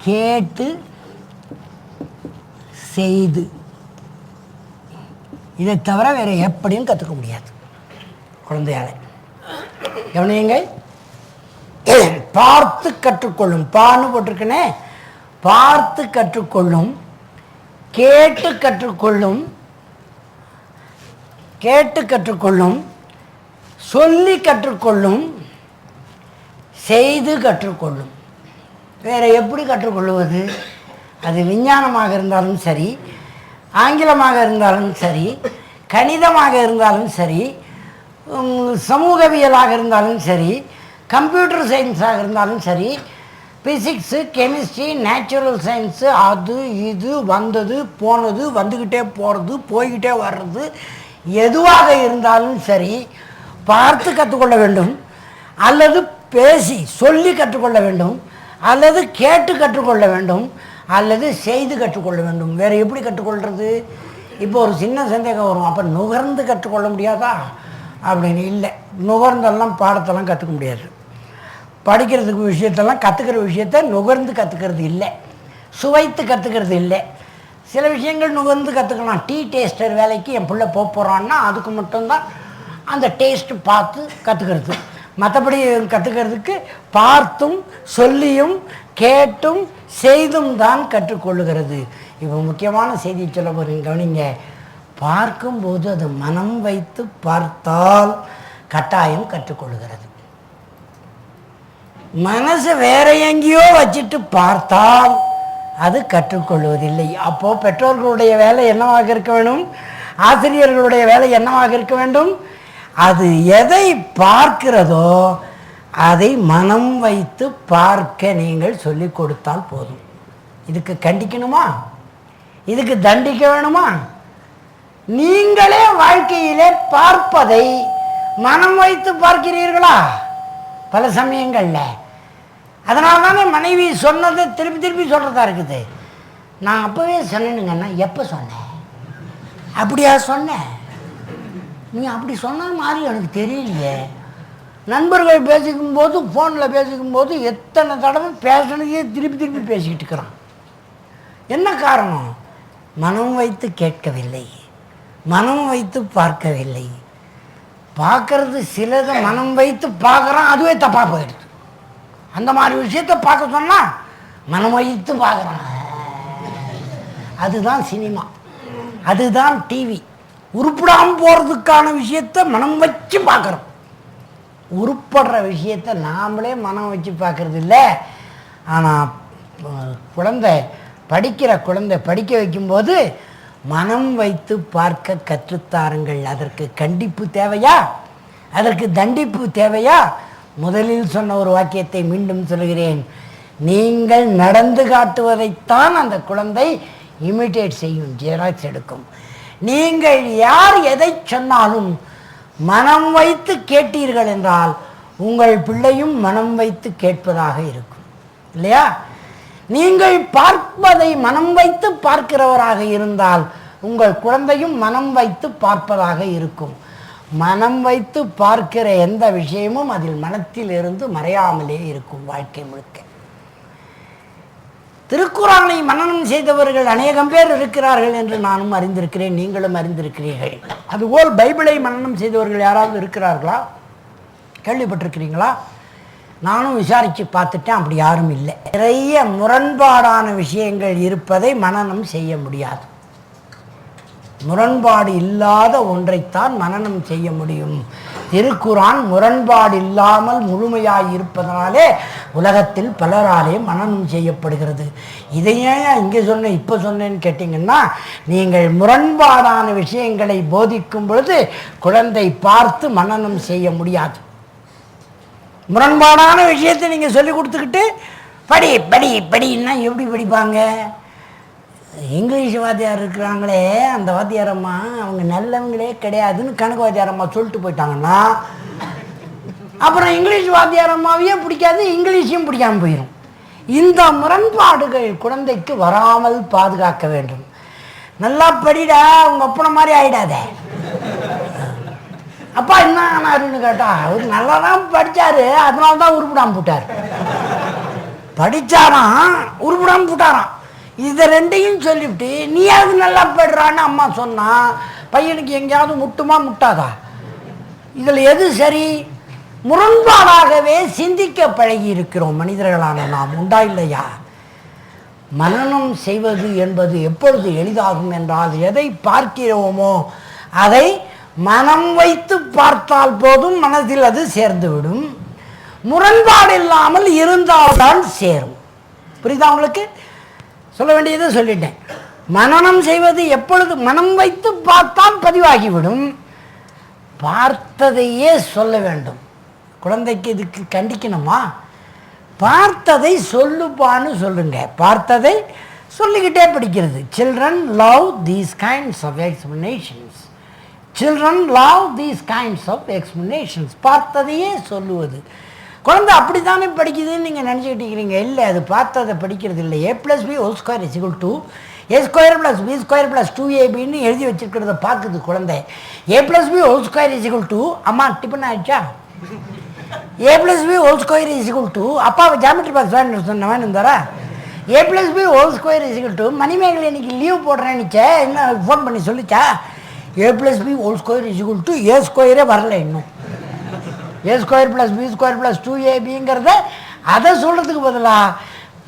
கேட்டு செய்து, இதை தவிர வேறு எப்படியும் கற்றுக்க முடியாது குழந்தையால். கவனியுங்கள், பார்த்து கற்றுக்கொள்ளும், பான்னு போட்டிருக்கனே, பார்த்து கற்றுக்கொள்ளும், கேட்டு கற்றுக்கொள்ளும், கேட்டு கற்றுக்கொள்ளும், சொல்லி கற்றுக்கொள்ளும், செய்து கற்றுக்கொள்ளும். வேறு எப்படி கற்றுக்கொள்வது? அது விஞ்ஞானமாக இருந்தாலும் சரி, ஆங்கிலமாக இருந்தாலும் சரி, கணிதமாக இருந்தாலும் சரி, சமூகவியலாக இருந்தாலும் சரி, கம்ப்யூட்டர் சயின்ஸாக இருந்தாலும் சரி, ஃபிசிக்ஸு, கெமிஸ்ட்ரி, நேச்சுரல் சயின்ஸு, அது இது வந்தது போனது, வந்துக்கிட்டே போகிறது, போய்கிட்டே வர்றது, எதுவாக இருந்தாலும் சரி பார்த்து கற்றுக்கொள்ள வேண்டும், அல்லது பேசி சொல்லி கற்றுக்கொள்ள வேண்டும், அல்லது கேட்டு கற்றுக்கொள்ள வேண்டும், அல்லது செய்து கற்றுக்கொள்ள வேண்டும். வேறு எப்படி கற்றுக்கொள்வது? இப்போ ஒரு சின்ன சந்தேகம் வரும், அப்போ நுகர்ந்து கற்றுக்கொள்ள முடியாதா அப்படின்னு. இல்லை, நுகர்ந்தெல்லாம் பாடத்தெல்லாம் கற்றுக்க முடியாது. படிக்கிறதுக்கு விஷயத்தெல்லாம் கற்றுக்கிற விஷயத்த நுகர்ந்து கற்றுக்கிறது இல்லை, சுவைத்து கற்றுக்கிறது இல்லை. சில விஷயங்கள் நுகர்ந்து கற்றுக்கலாம். டீ டேஸ்டர் வேலைக்கு என் பிள்ளை போகிறான்னா அதுக்கு மட்டும்தான் அந்த டேஸ்ட்டு பார்த்து கற்றுக்கிறது. மற்றபடி கற்றுக்கிறதுக்கு பார்த்தும் சொல்லியும் கேட்டும் செய்தும் தான் கற்றுக்கொள்ளுகிறது. இப்போ முக்கியமான செய்தி சொல்ல போகிறீங்க, கவனிங்க. பார்க்கும்போது அது மனம் வைத்து பார்த்தால் கட்டாயம் கற்றுக்கொள்ளுகிறது. மனசை வேற எங்கேயோ வச்சுட்டு பார்த்தால் அது கற்றுக்கொள்வதில்லை. அப்போது பெற்றோர்களுடைய வேலை என்னவாக இருக்க வேண்டும்? ஆசிரியர்களுடைய வேலை என்னவாக இருக்க வேண்டும்? அது எதை பார்க்கிறதோ அதை மனம் வைத்து பார்க்க நீங்கள் சொல்லிக் கொடுத்தால் போதும். இதுக்கு கண்டிக்கணுமா? இதுக்கு தண்டிக்க வேணுமா? நீங்களே வாழ்க்கையிலே பார்ப்பதை மனம் வைத்து பார்க்கிறீர்களா? பல சமயங்களில். அதனால தானே மனைவி சொன்னதை திருப்பி திருப்பி சொல்கிறதா இருக்குது. நான் அப்போவே சொன்னேனுங்கண்ணா. எப்போ சொன்னேன்? அப்படியா சொன்னேன்? நீ அப்படி சொன்ன மாதிரி எனக்கு தெரியலையே. நண்பர்கள் பேசிக்கும்போது, ஃபோனில் பேசிக்கும்போது எத்தனை தடவை பேசுனதையே திருப்பி திருப்பி பேசிக்கிட்டு இருக்கிறான். என்ன காரணம்? மனம் வைத்து கேட்கவில்லை, மனம் வைத்து பார்க்கவில்லை. பார்க்கறது சிலதை மனம் வைத்து பார்க்குறான், அதுவே தப்பாக போயிடுது. அந்த மாதிரி விஷயத்தை பார்க்க சொன்னால் மனம் வைத்து பார்க்குறான். அதுதான் சினிமா, அதுதான் டிவி. உருப்படாமல் போகிறதுக்கான விஷயத்தை மனம் வச்சு பார்க்குறோம். உருப்படுற விஷயத்தை நாமளே மனம் வச்சு பார்க்கறது இல்லை. ஆனால் குழந்தை படிக்க வைக்கும்போது மனம் வைத்து பார்க்க கற்றுத்தாருங்கள். அதற்கு கண்டிப்பு தேவையா? அதற்கு தண்டிப்பு தேவையா? முதலில் சொன்ன ஒரு வாக்கியத்தை மீண்டும் சொல்கிறேன். நீங்கள் நடந்து காட்டுவதைத்தான் அந்த குழந்தை இமிட்டேட் செய்யும், ஜெராக்ஸ் எடுக்கும். நீங்கள் யார் எதை சொன்னாலும் மனம் வைத்து கேட்டீர்கள் என்றால் உங்கள் பிள்ளையும் மனம் வைத்து கேட்பதாக இருக்கும், இல்லையா? நீங்கள் பார்ப்பதை மனம் வைத்து பார்க்கிறவராக இருந்தால் உங்கள் குழந்தையும் மனம் வைத்து பார்ப்பதாக இருக்கும். மனம் வைத்து பார்க்கிற எந்த விஷயமும் அதில் மனத்தில் இருந்து மறையாமலே இருக்கும் வாழ்க்கை முழுக்க. திருக்குறானை மனனம் செய்தவர்கள் அநேகம் பேர் இருக்கிறார்கள் என்று நானும் அறிந்திருக்கிறேன், நீங்களும் அறிந்திருக்கிறீர்கள். அதுபோல் பைபிளை மனனம் செய்தவர்கள் யாராவது இருக்கிறார்களா? கேள்விப்பட்டிருக்கிறீங்களா? நானும் விசாரித்து பார்த்துட்டேன், அப்படி யாரும் இல்லை. நிறைய முரண்பாடான விஷயங்கள் இருப்பதை மனனம் செய்ய முடியாது. முரண்பாடு இல்லாத ஒன்றைத்தான் மனனம் செய்ய முடியும். திருக்குரான் முரண்பாடு இல்லாமல் முழுமையாக இருப்பதனாலே உலகத்தில் பலராலே மனனம் செய்யப்படுகிறது. இதையே இங்கே சொன்னேன் இப்போ சொன்னேன்னு கேட்டிங்கன்னா, நீங்கள் முரண்பாடான விஷயங்களை போதிக்கும் பொழுது குழந்தை பார்த்து மனனம் செய்ய முடியாது. முரண்பாடான விஷயத்தை நீங்கள் சொல்லி கொடுத்துக்கிட்டு படி படி படின்னா எப்படி படிப்பாங்க? இங்கிலீஷ் வாத்தியார் இருக்கிறாங்களே, அந்த வாத்தியாரம்மா அவங்க நல்லவங்களே கிடையாதுன்னு கணக்கு வாத்தியாரம்மா சொல்லிட்டு போயிட்டாங்கன்னா அப்புறம் இங்கிலீஷ் வாத்தியாரம்மாவையே பிடிக்காது, இங்கிலீஷையும் பிடிக்காமல் போயிடும். இந்த முரண்பாடுகள் குழந்தைக்கு வராமல் பாதுகாக்க வேண்டும். நல்லா படிடா, அவங்க அப்பனை மாதிரி ஆகிடாத. அப்பா என்ன ஆனாருன்னு கேட்டா, அவர் நல்லா தான் படித்தார், அதனால தான் உருப்பிடாமல் போட்டார். படித்தாரான், உருப்படாமல் போட்டாரான். இதை ரெண்டையும் சொல்லிவிட்டு நீ அது நல்லா போய்டுறான்னு அம்மா சொன்னால் பையனுக்கு எங்கேயாவது முட்டுமா முட்டாதா? இதில் எது சரி? முரண்பாடாகவே சிந்திக்க பழகி இருக்கிறோம் மனிதர்களான நாம், உண்டா இல்லையா? மனனம் செய்வது என்பது எப்பொழுது எளிதாகும் என்றால், எதை பார்க்கிறோமோ அதை மனம் வைத்து பார்த்தால் போதும், மனதில் அது சேர்ந்துவிடும். முரண்பாடு இல்லாமல் இருந்தால்தான் சேரும். புரியுதா உங்களுக்கு? சொல்ல வேண்டியதை சொல்லிட்டேன். மனனம் செய்வது எப்பொழுது மனம் வைத்து பார்த்தால் பதிவாகிவிடும். பார்த்ததையே சொல்ல வேண்டும். குழந்தைக்கு இதுக்கு கண்டிக்கணுமா? பார்த்ததை சொல்லுப்பான்னு சொல்லுங்க. பார்த்ததை சொல்லிக்கிட்டே படிக்கிறது. Children love these kinds of explanations. Children love these kinds of explanations. பார்த்ததையே சொல்லுவது. குழந்தை அப்படி தானே படிக்குதுன்னு நீங்கள் நினச்சிக்கிட்டு இருக்கிறீங்க. இல்லை, அது பார்த்ததை படிக்கிறது இல்லை. a+b² a²+b²+2ab எழுதி வச்சுருக்கிறத பார்க்குது குழந்தை. a+b² அம்மா டிஃபன் ஆயிடுச்சா? a+b² அப்பாவை ஜாமெட்ரி பாக்ஸ் வேணும் இருந்தாரா? a+b² மணிமேகலை இன்னைக்கு லீவ் போடுறேன்னுச்சே, என்ன ஃபோன் பண்ணி சொல்லிச்சா? a+b² a² வரல இன்னும். a²+b²+2ab அதை சொல்கிறதுக்கு பதிலாக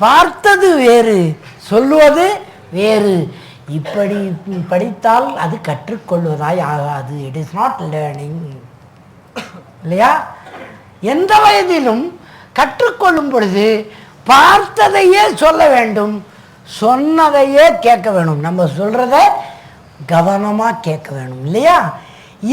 பார்த்தது வேறு, சொல்லுவது வேறு. இப்படி படித்தால் அது கற்றுக்கொள்வதாய் ஆகாது. It is not learning. இல்லையா? எந்த வயதிலும் கற்றுக்கொள்ளும் பொழுது பார்த்ததையே சொல்ல வேண்டும், சொன்னதையே கேட்க வேணும். நம்ம சொல்கிறத கவனமாக கேட்க வேணும். இல்லையா?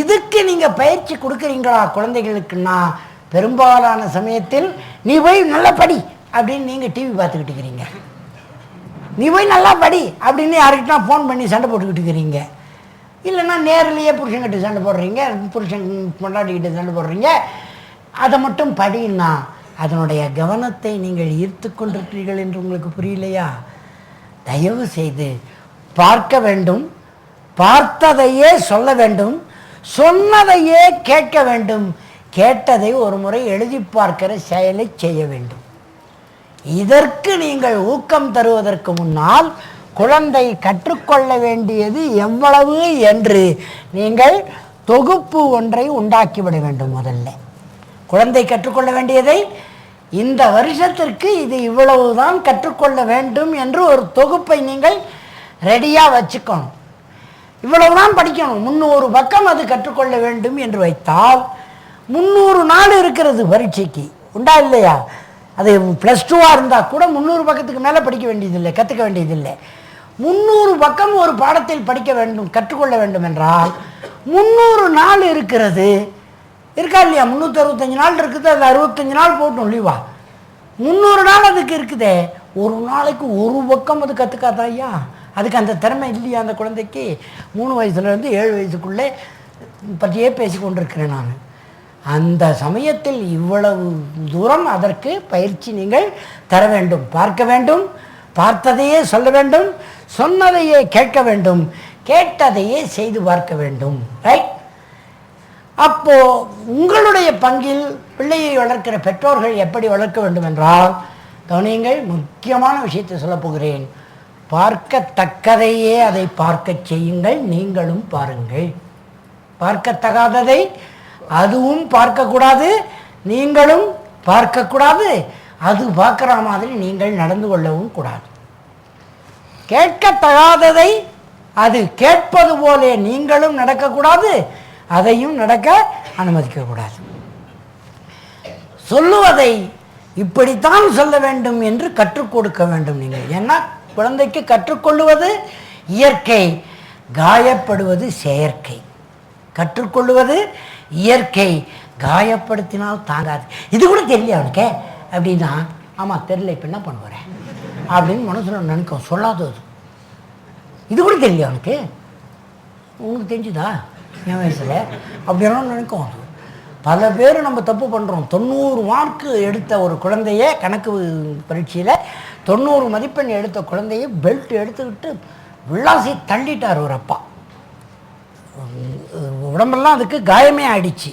இதுக்கு நீங்கள் பயிற்சி கொடுக்குறீங்களா குழந்தைகளுக்குன்னா, பெரும்பாலான சமயத்தில் நீ போய் நல்லா படி அப்படின்னு நீங்கள் டிவி பார்த்துக்கிட்டு இருக்கிறீங்க. நீ போய் நல்லா படி அப்படின்னு யாருக்கிட்டா ஃபோன் பண்ணி சண்டை போட்டுக்கிட்டு இருக்கிறீங்க. இல்லைன்னா நேரிலேயே புருஷன்கிட்ட சண்டை போடுறீங்க, புருஷன் பொண்டாட்டிக்கிட்ட சண்டை போடுறீங்க. அதை மட்டும் படின்னா அதனுடைய கவனத்தை நீங்கள் ஈர்த்து கொண்டிருக்கிறீர்கள் என்று உங்களுக்கு புரியலையா? தயவு செய்து பார்க்க வேண்டும், பார்த்ததையே சொல்ல வேண்டும், சொன்னதையே கேட்க வேண்டும், கேட்டதை ஒரு முறை எழுதி பார்க்கிற செயலை செய்ய வேண்டும். இதற்கு நீங்கள் ஊக்கம் தருவதற்கு முன்னால் குழந்தை கற்றுக்கொள்ள வேண்டியது எவ்வளவு என்று நீங்கள் தொகுப்பு ஒன்றை உண்டாக்கிவிட வேண்டும். முதல்ல குழந்தை கற்றுக்கொள்ள வேண்டியதை இந்த வருஷத்திற்கு இது இவ்வளவுதான் கற்றுக்கொள்ள வேண்டும் என்று ஒரு தொகுப்பை நீங்கள் ரெடியாக வச்சுக்கணும். இவ்வளவுதான் படிக்கணும், 300 பக்கம் அது கற்றுக்கொள்ள வேண்டும் என்று வைத்தால் 300 நாள் இருக்கிறது பரீட்சைக்கு, உண்டா இல்லையா? அது +2 இருந்தால் கூட 300 பக்கத்துக்கு மேலே படிக்க வேண்டியதில்லை, கற்றுக்க வேண்டியதில்லை. 300 பக்கம் ஒரு பாடத்தில் படிக்க வேண்டும், கற்றுக்கொள்ள வேண்டும் என்றால் 300 நாள் இருக்கிறது. இருக்கா இல்லையா? 365 நாள் இருக்குது, அது 65 நாள் போட்டோம் லீவா. 300 நாள் அதுக்கு இருக்குதே. ஒரு நாளைக்கு ஒரு பக்கம் அது கற்றுக்காதா ஐயா? அதுக்கு அந்த திறமை இல்லையா அந்த குழந்தைக்கு? 3 வயசுலேருந்து 7 வயசுக்குள்ளே பற்றியே பேசி கொண்டிருக்கிறேன் நான். அந்த சமயத்தில் இவ்வளவு தூரம் அதற்கு பயிற்சி நீங்கள் தர வேண்டும். பார்க்க வேண்டும், பார்த்ததையே சொல்ல வேண்டும், சொன்னதையே கேட்க வேண்டும், கேட்டதையே செய்து பார்க்க வேண்டும். ரைட்? அப்போது உங்களுடைய பங்கில் பிள்ளையை வளர்க்கிற பெற்றோர்கள் எப்படி வளர்க்க வேண்டும் என்றால், கவனியுங்கள், முக்கியமான விஷயத்தை சொல்ல போகிறேன். பார்க்கத்தக்கதையே அதை பார்க்க செய்யுங்கள், நீங்களும் பாருங்கள். பார்க்கத்தகாததை அதுவும் பார்க்கக்கூடாது, நீங்களும் பார்க்கக்கூடாது, அது பார்க்குற மாதிரி நீங்கள் நடந்து கொள்ளவும் கூடாது. கேட்கத்தகாததை அது கேட்பது போல நீங்களும் நடக்கக்கூடாது, அதையும் நடக்க அனுமதிக்கக்கூடாது. சொல்லுவதை இப்படித்தான் சொல்ல வேண்டும் என்று கற்றுக் கொடுக்க வேண்டும் நீங்கள். ஏன்னா குழந்தைக்கு கற்றுக்கொள்வது இயற்கை, காயப்படுவது செயற்கை. கற்றுக்கொள்வது இயற்கை, காயப்படுத்தினால் தாங்காது. இது கூட தெரியல அவனுக்கு அப்படின்னா, ஆமாம் தெரியல, இப்போ என்ன பண்ண போகிறேன் அப்படின்னு மனசில் நினைக்கும். சொல்லாதது இது கூட தெரியல அவனுக்கு, உங்களுக்கு தெரிஞ்சுதா என் வயசில் அப்படின்னா நினைக்கும். பல பேர் நம்ம தப்பு பண்ணுறோம். 90 மார்க்கு எடுத்த ஒரு குழந்தைய, கணக்கு பரீட்சையில் 90 மதிப்பெண் எடுத்த குழந்தைய பெல்ட் எடுத்துக்கிட்டு விளாசி தள்ளிட்டார் ஒரு அப்பா. உடம்பெல்லாம் அதுக்கு காயமே ஆயிடுச்சு.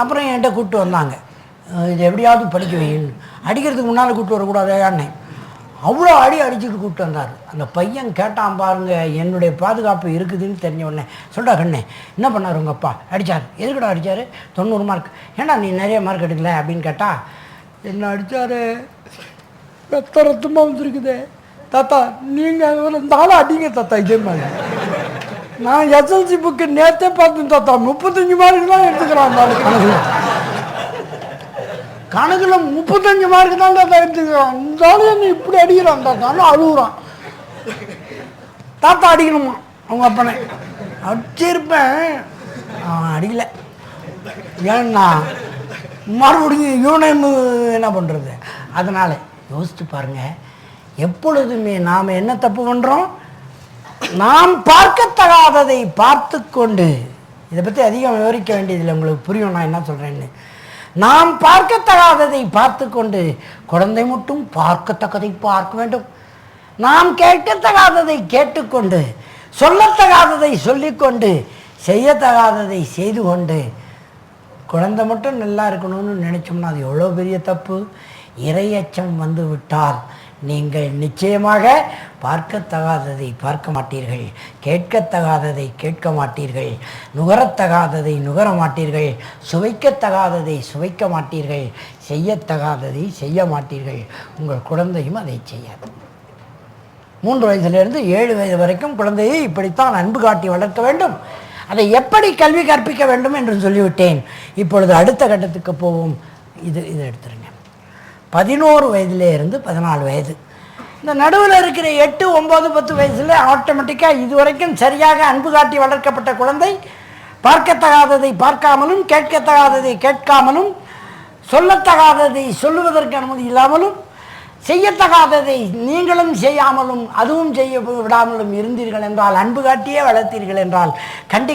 அப்புறம் என்கிட்ட கூப்பிட்டு வந்தாங்க. இது எப்படியாவது படிக்க வைன்னு. அடிக்கிறதுக்கு முன்னால் கூப்பிட்டு வரக்கூடாதேன்னு அவ்வளோ அடிச்சுட்டு கூப்பிட்டு வந்தார். அந்த பையன் கேட்டான் பாருங்க, என்னுடைய பாதுகாப்பு இருக்குதுன்னு தெரிஞ்ச உடனே சொல்கிறா கண்ணே என்ன பண்ணார் உங்கள் அப்பா? அடித்தார். எதுக்கடா அடித்தார்? 90 மார்க். ஏன்னா நீ நிறைய மார்க் எடுக்கல அப்படின்னு கேட்டால், என்ன அடித்தார், ரத்தமாக வந்துருக்குது தாத்தா, நீங்கள் இருந்தாலும் அடிங்க தாத்தா. இதே மாதிரி நான் எஸ்எல்சி புக்கு நேற்றே பார்த்தேன் தாத்தா, 35 மார்க் தான் எடுத்துக்கிறான் கணக்கில் 35 மார்க் தான் தாத்தா எடுத்துக்கிறான். இருந்தாலும் என்ன இப்படி அடிக்கிறான் தாத்தான்னு அழுகுறான். தாத்தா அடிக்கணுமா அவங்க அப்பனே? அடிச்சிருப்பேன், அடிக்கலை. ஏன்னா மறுபடியும் யூனியம் என்ன பண்ணுறது? அதனால் யோசித்து பாருங்கள், எப்பொழுதுமே நாம் என்ன தப்பு பண்ணுறோம்? நாம் பார்க்கத்தகாததை பார்த்து கொண்டு, இதை பற்றி அதிகம் விவரிக்க வேண்டியதில்லை, உங்களுக்கு புரியும் நான் என்ன சொல்கிறேன்னு. நாம் பார்க்கத்தகாததை பார்த்து கொண்டு, குழந்தை மட்டும் பார்க்கத்தக்கதை பார்க்க வேண்டும். நாம் கேட்கத்தகாததை கேட்டுக்கொண்டு, சொல்லத்தகாததை சொல்லிக்கொண்டு, செய்யத்தகாததை செய்து கொண்டு, குழந்தை மட்டும் நல்லா இருக்கணும்னு நினச்சோம்னா அது எவ்வளோ பெரிய தப்பு. இறையச்சம் வந்து விட்டால் நீங்கள் நிச்சயமாக பார்க்கத்தகாததை பார்க்க மாட்டீர்கள், கேட்கத்தகாததை கேட்க மாட்டீர்கள், நுகரத்தகாததை நுகர மாட்டீர்கள், சுவைக்கத்தகாததை சுவைக்க மாட்டீர்கள், செய்யத்தகாததை செய்ய மாட்டீர்கள். உங்கள் குழந்தையும் அதை செய்யாது. 3 வயதிலிருந்து 7 வயது வரைக்கும் குழந்தையை இப்படித்தான் அன்பு காட்டி வளர்க்க வேண்டும். அதை எப்படி கல்வி கற்பிக்க வேண்டும் என்று சொல்லிவிட்டேன். இப்பொழுது அடுத்த கட்டத்துக்கு போவோம். இது எடுத்துருங்க. 11 வயதிலிருந்து 14 வயது, இந்த நடுவில் இருக்கிற 8, 9, 10 வயசில் ஆட்டோமேட்டிக்காக இதுவரைக்கும் சரியாக அன்பு காட்டி வளர்க்கப்பட்ட குழந்தை பார்க்கத்தகாததை பார்க்காமலும், கேட்கத்தகாததை கேட்காமலும், சொல்லத்தகாததை சொல்லுவதற்கு அனுமதி இல்லாமலும், செய்யத்தகாததை நீங்களும் செய்யாமலும் அதுவும் செய்ய விடாமலும் இருந்தீர்கள் என்றால், அன்பு காட்டியே வளர்த்தீர்கள் என்றால்